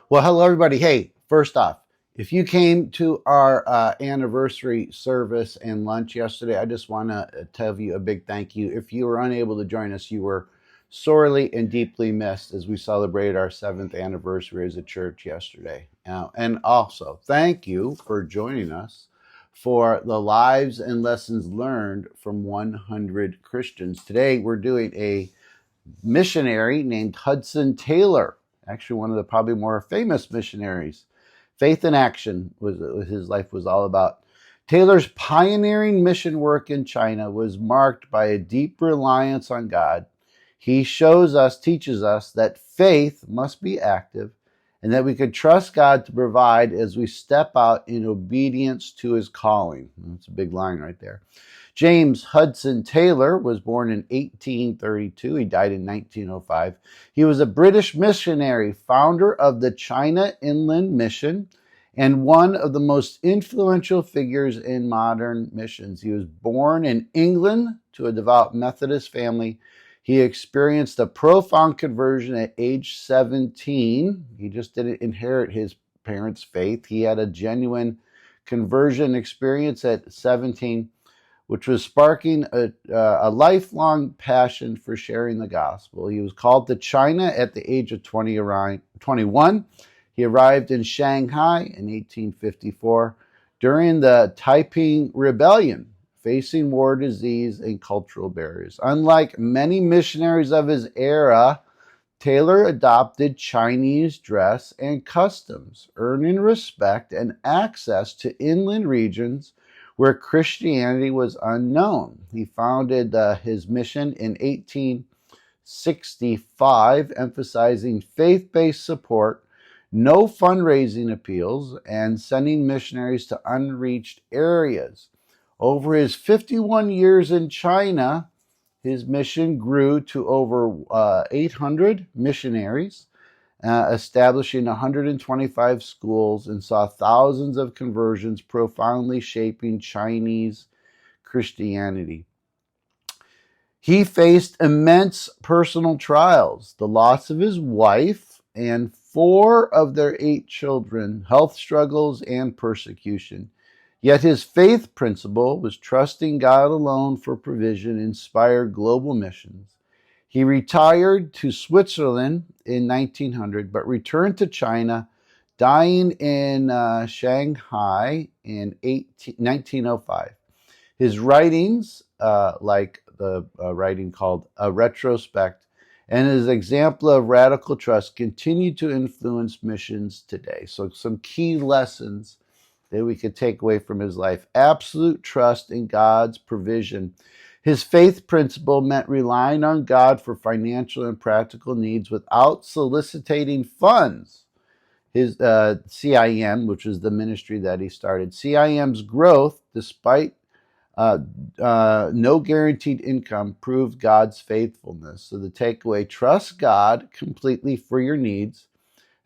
Well, hello, everybody. Hey, first off, if you came to our anniversary service and lunch yesterday, I just want to tell you a big thank you. If you were unable to join us, you were sorely and deeply missed as we celebrated our seventh anniversary as a church yesterday. And also, thank you for joining us for the lives and lessons learned from 100 Christians. Today, we're doing a missionary named Hudson Taylor, actually one of the probably more famous missionaries. Faith in action was his life was all about. Taylor's pioneering mission work in China was marked by a deep reliance on God. He teaches us that faith must be active and that we could trust God to provide as we step out in obedience to his calling. That's a big line right there. James Hudson Taylor was born in 1832. He died in 1905. He was a British missionary, founder of the China Inland Mission, and one of the most influential figures in modern missions. He was born in England to a devout Methodist family. He experienced a profound conversion at age 17. He just didn't inherit his parents' faith. He had a genuine conversion experience at 17, which was sparking a lifelong passion for sharing the gospel. He was called to China at the age of 21. He arrived in Shanghai in 1854 during the Taiping Rebellion, facing war, disease, and cultural barriers. Unlike many missionaries of his era, Taylor adopted Chinese dress and customs, earning respect and access to inland regions where Christianity was unknown. He founded his mission in 1865, emphasizing faith-based support, no fundraising appeals, and sending missionaries to unreached areas. Over his 51 years in China, his mission grew to over 800 missionaries, establishing 125 schools, and saw thousands of conversions, profoundly shaping Chinese Christianity. He faced immense personal trials, the loss of his wife and 4 of their 8 children, health struggles, and persecution. Yet his faith principle was trusting God alone for provision, inspired global missions. He retired to Switzerland in 1900, but returned to China, dying in Shanghai in 1905. His writings, like the writing called A Retrospect, and his example of radical trust continue to influence missions today. So some key lessons that we could take away from his life. Absolute trust in God's provision. His faith principle meant relying on God for financial and practical needs without soliciting funds. His CIM, which is the ministry that he started, CIM's growth, despite no guaranteed income, proved God's faithfulness. So the takeaway, trust God completely for your needs,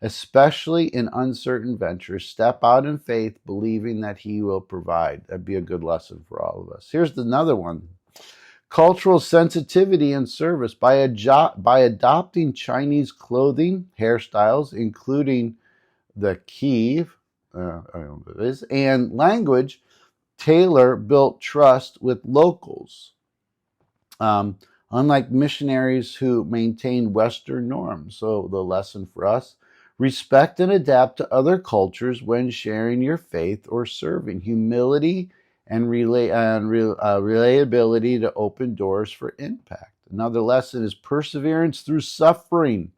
especially in uncertain ventures. Step out in faith, believing that he will provide. That'd be a good lesson for all of us. Here's another one. Cultural sensitivity and service. By adopting Chinese clothing, hairstyles, including the Kiev, and language, Taylor built trust with locals. Unlike missionaries who maintain Western norms. So the lesson for us, respect and adapt to other cultures when sharing your faith or serving. Humility and reliability to open doors for impact. Another lesson is perseverance through suffering.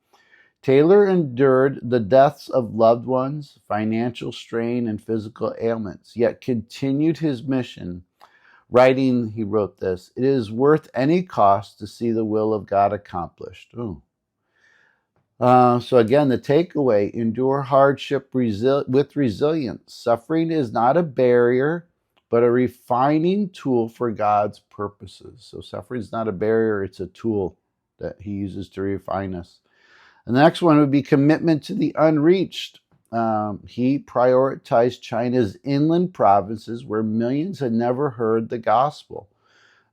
Taylor endured the deaths of loved ones, financial strain, and physical ailments, yet continued his mission. Writing, he wrote this, "It is worth any cost to see the will of God accomplished." Ooh. So again, the takeaway, endure hardship with resilience. Suffering is not a barrier, but a refining tool for God's purposes. So suffering is not a barrier, it's a tool that he uses to refine us. And the next one would be commitment to the unreached. He prioritized China's inland provinces where millions had never heard the gospel.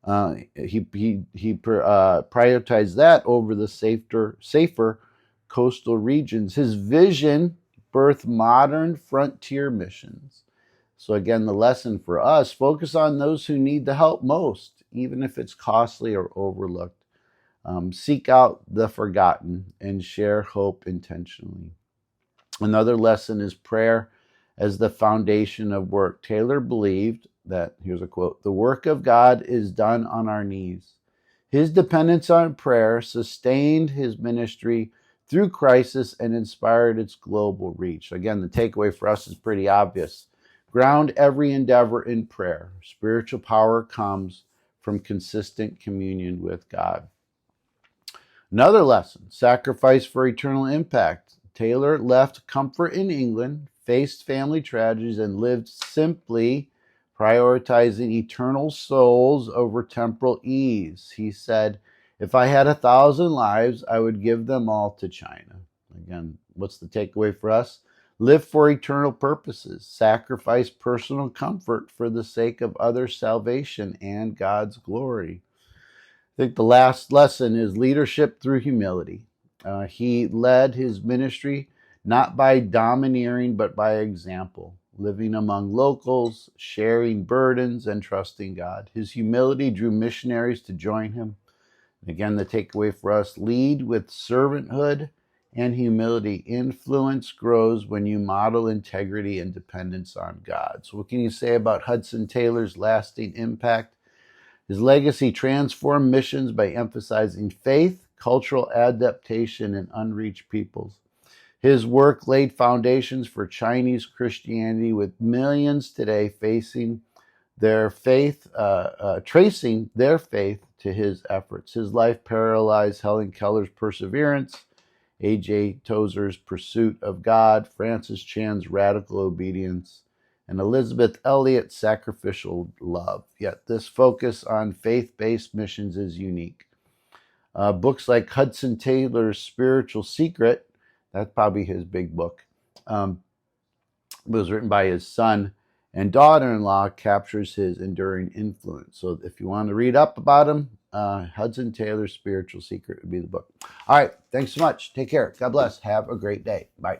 He prioritized that over the safer coastal regions. His vision birth modern frontier missions. So again, the lesson for us, focus on those who need the help most, even if it's costly or overlooked. Seek out the forgotten and share hope intentionally. Another lesson is prayer as the foundation of work. Taylor believed that, here's a quote, the work of God is done on our knees. His dependence on prayer sustained his ministry through crisis and inspired its global reach. Again, the takeaway for us is pretty obvious. Ground every endeavor in prayer. Spiritual power comes from consistent communion with God. Another lesson, sacrifice for eternal impact. Taylor left comfort in England, faced family tragedies, and lived simply, prioritizing eternal souls over temporal ease. He said, if I had 1,000 lives, I would give them all to China. Again, what's the takeaway for us? Live for eternal purposes. Sacrifice personal comfort for the sake of others' salvation and God's glory. I think the last lesson is leadership through humility. He led his ministry not by domineering, but by example, living among locals, sharing burdens, and trusting God. His humility drew missionaries to join him. Again, the takeaway for us, lead with servanthood and humility. Influence grows when you model integrity and dependence on God. So what can you say about Hudson Taylor's lasting impact? His legacy transformed missions by emphasizing faith, cultural adaptation, and unreached peoples. His work laid foundations for Chinese Christianity, with millions today facing their faith, tracing their faith to his efforts. His life paralyzed Helen Keller's perseverance, A.J. Tozer's pursuit of God, Francis Chan's radical obedience, and Elizabeth Elliot's sacrificial love. Yet this focus on faith-based missions is unique. Books like Hudson Taylor's Spiritual Secret, that's probably his big book, was written by his son and daughter-in-law, captures his enduring influence. So if you want to read up about him, Hudson Taylor's Spiritual Secret would be the book. All right, thanks so much. Take care. God bless. Have a great day. Bye.